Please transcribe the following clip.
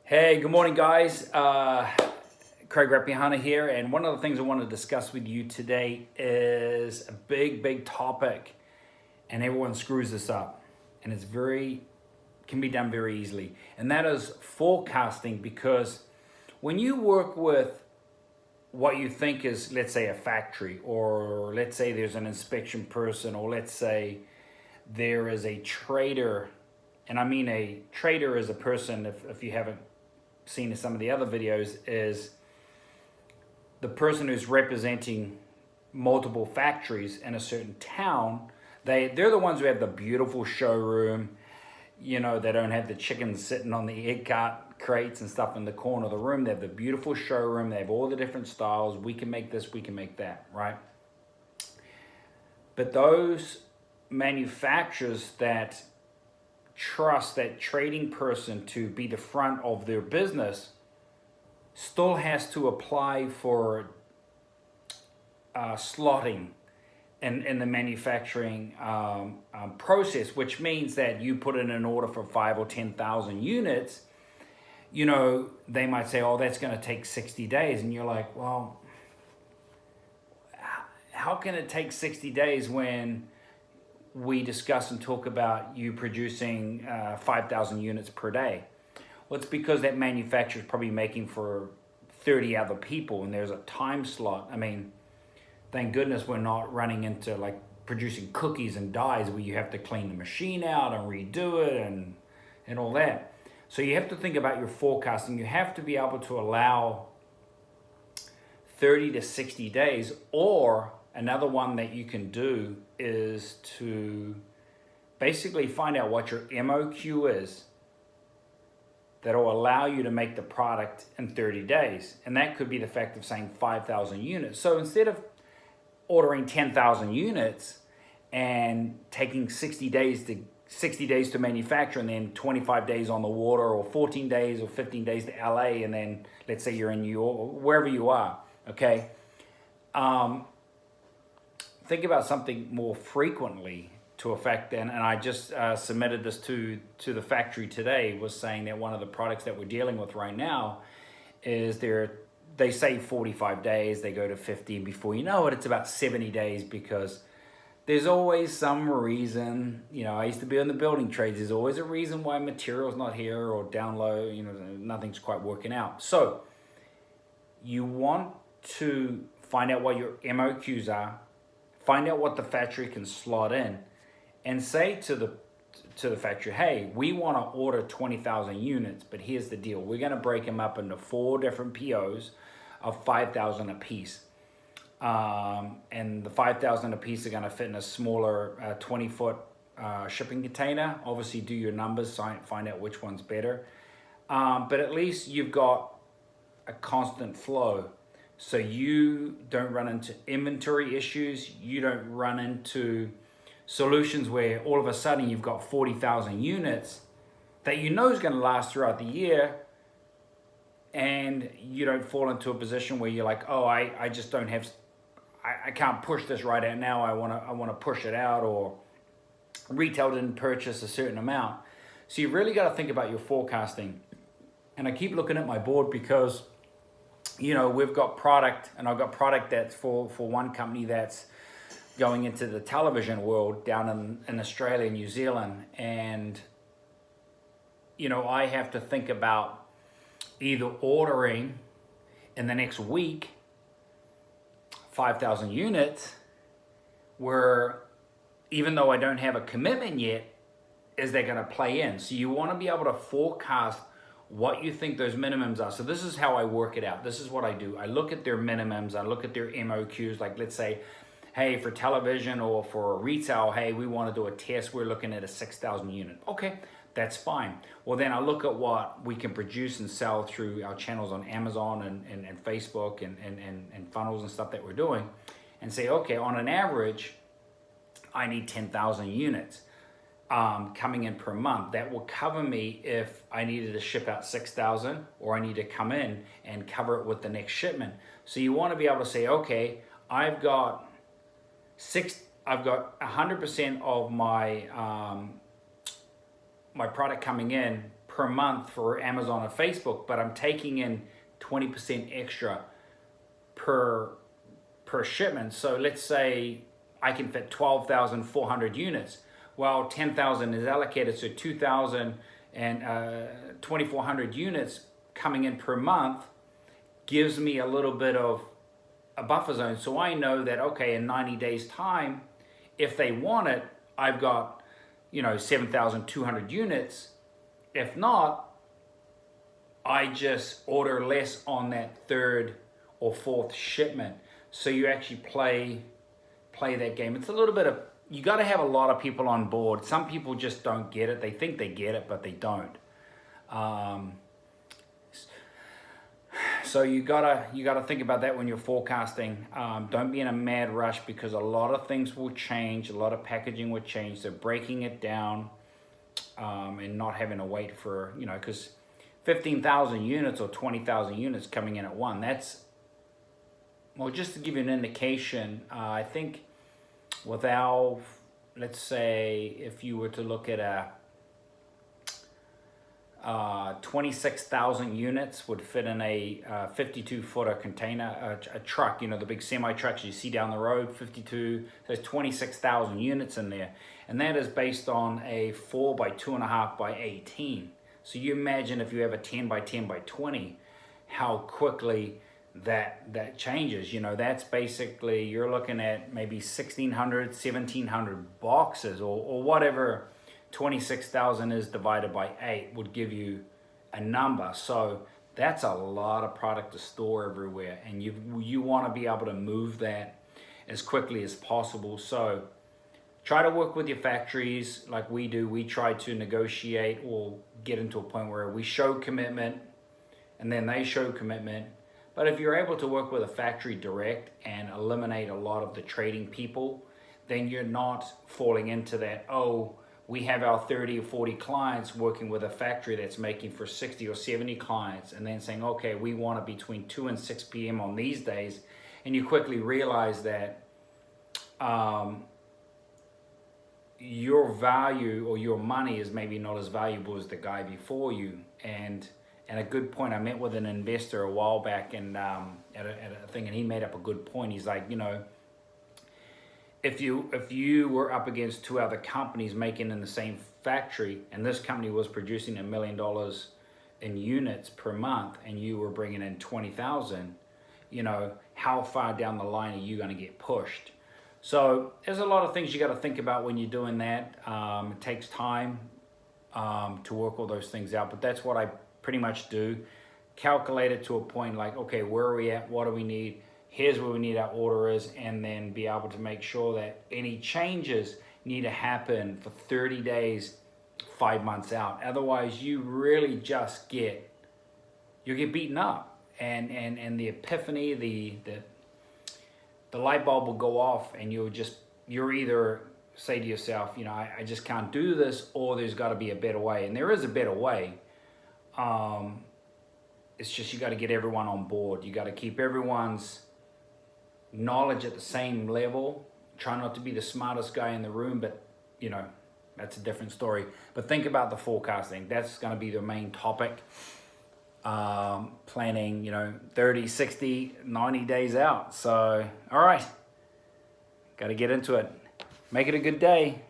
Hey, good morning, guys. Craig Rapihana here, and one of the things I want to discuss with you today is a big topic, and everyone screws this up, and can be done very easily, and that is forecasting. Because when you work with what you think is, let's say, a factory, or let's say there's an inspection person, or let's say there is a trader, and I mean a trader is a person, if you haven't seen some of the other videos, is the person who's representing multiple factories in a certain town. They're the ones who have the beautiful showroom. They don't have the chickens sitting on the egg cart crates and stuff in the corner of the room. They have the beautiful showroom. They have all the different styles. We can make this, we can make that, right? But those manufacturers that trust that trading person to be the front of their business still has to apply for slotting in the manufacturing process, which means that you put in an order for 5 or 10,000 units. They might say, oh, that's going to take 60 days. And you're like, well, how can it take 60 days when we discuss and talk about you producing 5,000 units per day? Well, it's because that manufacturer is probably making for 30 other people, and there's a time slot. I mean, thank goodness we're not running into like producing cookies and dyes where you have to clean the machine out and redo it and all that. So you have to think about your forecasting. You have to be able to allow 30 to 60 days, or another one that you can do is to basically find out what your MOQ is that'll allow you to make the product in 30 days. And that could be the fact of saying 5,000 units. So instead of ordering 10,000 units and taking 60 days to manufacture, and then 25 days on the water, or 14 days or 15 days to LA, and then let's say you're in New York, or wherever you are, okay? Think about something more frequently to affect, and I just submitted this to the factory today, was saying that one of the products that we're dealing with right now is they say 45 days, they go to 50, and before you know it, it's about 70 days, because there's always some reason. I used to be in the building trades. There's always a reason why material's not here, or down low, nothing's quite working out. So you want to find out what your MOQs are, find out what the factory can slot in, and say to the factory, hey, we want to order 20,000 units, but here's the deal. We're going to break them up into 4 different POs of 5,000 a piece. And the 5,000 a piece are going to fit in a smaller 20-foot shipping container. Obviously, do your numbers, find out which one's better. But at least you've got a constant flow. So you don't run into inventory issues. You don't run into solutions where all of a sudden you've got 40,000 units that is going to last throughout the year, and you don't fall into a position where you're like, oh, I just don't have, I can't push this right out now. I want to push it out, or retail didn't purchase a certain amount. So you really got to think about your forecasting. And I keep looking at my board because we've got product, and I've got product that's for one company that's going into the television world down in Australia, New Zealand. And, I have to think about either ordering in the next week 5,000 units, where even though I don't have a commitment yet, is that going to play in? So you want to be able to forecast what you think those minimums are. So this is how I work it out. This is what I do. I look at their minimums. I look at their MOQs. Like, let's say, hey, for television or for retail, hey, we want to do a test. We're looking at a 6,000 unit. Okay, that's fine. Well, then I look at what we can produce and sell through our channels on Amazon and Facebook and funnels and stuff that we're doing, and say, okay, on an average, I need 10,000 units. Coming in per month. That will cover me if I needed to ship out 6,000, or I need to come in and cover it with the next shipment. So you want to be able to say, okay, I've got 100% of my my product coming in per per month for Amazon or Facebook, but I'm taking in 20% extra per shipment. So let's say I can fit 12,400 units. Well, 10,000 is allocated, so 2,000 and 2,400 units coming in per month gives me a little bit of a buffer zone. So I know that, okay, in 90 days time, if they want it, I've got, 7,200 units. If not, I just order less on that third or fourth shipment. So you actually play that game. It's a little bit of, you got to have a lot of people on board. Some people just don't get it. They think they get it, but they don't. So you gotta think about that when you're forecasting. Don't be in a mad rush, because a lot of things will change. A lot of packaging will change. So breaking it down and not having to wait for, because 15,000 units or 20,000 units coming in at one. That's, well, just to give you an indication, I think without, let's say, if you were to look at a 26,000 units would fit in a 52-footer container, a truck, the big semi-trucks you see down the road, 52, there's 26,000 units in there. And that is based on a 4 by 2.5 by 18. So you imagine if you have a 10 by 10 by 20, how quickly that changes. That's basically, you're looking at maybe 1,600, 1,700 boxes or whatever 26,000 is divided by 8 would give you a number. So that's a lot of product to store everywhere, and you want to be able to move that as quickly as possible. So try to work with your factories like we do. We try to negotiate or get into a point where we show commitment and then they show commitment. But if you're able to work with a factory direct and eliminate a lot of the trading people, then you're not falling into that, oh, we have our 30 or 40 clients working with a factory that's making for 60 or 70 clients, and then saying, okay, we want it between 2 and 6 p.m. on these days. And you quickly realize that your value or your money is maybe not as valuable as the guy before you. And a good point, I met with an investor a while back and at a thing, and he made up a good point. He's like, if you were up against two other companies making in the same factory, and this company was producing $1 million in units per month, and you were bringing in 20,000, how far down the line are you going to get pushed? So there's a lot of things you got to think about when you're doing that. It takes time to work all those things out, but that's what I pretty much do. Calculate it to a point like, okay, where are we at? What do we need? Here's where we need our order is, and then be able to make sure that any changes need to happen for 30 days, 5 months out. Otherwise, you really just get beaten up, and the epiphany, the light bulb will go off, and you're either say to yourself, I just can't do this, or there's got to be a better way. And there is a better way. It's just you got to get everyone on board. You got to keep everyone's knowledge at the same level. Try not to be the smartest guy in the room, but that's a different story. But think about the forecasting. That's going to be the main topic. Planning 30, 60, 90 days out. So all right, got to get into it. Make it a good day.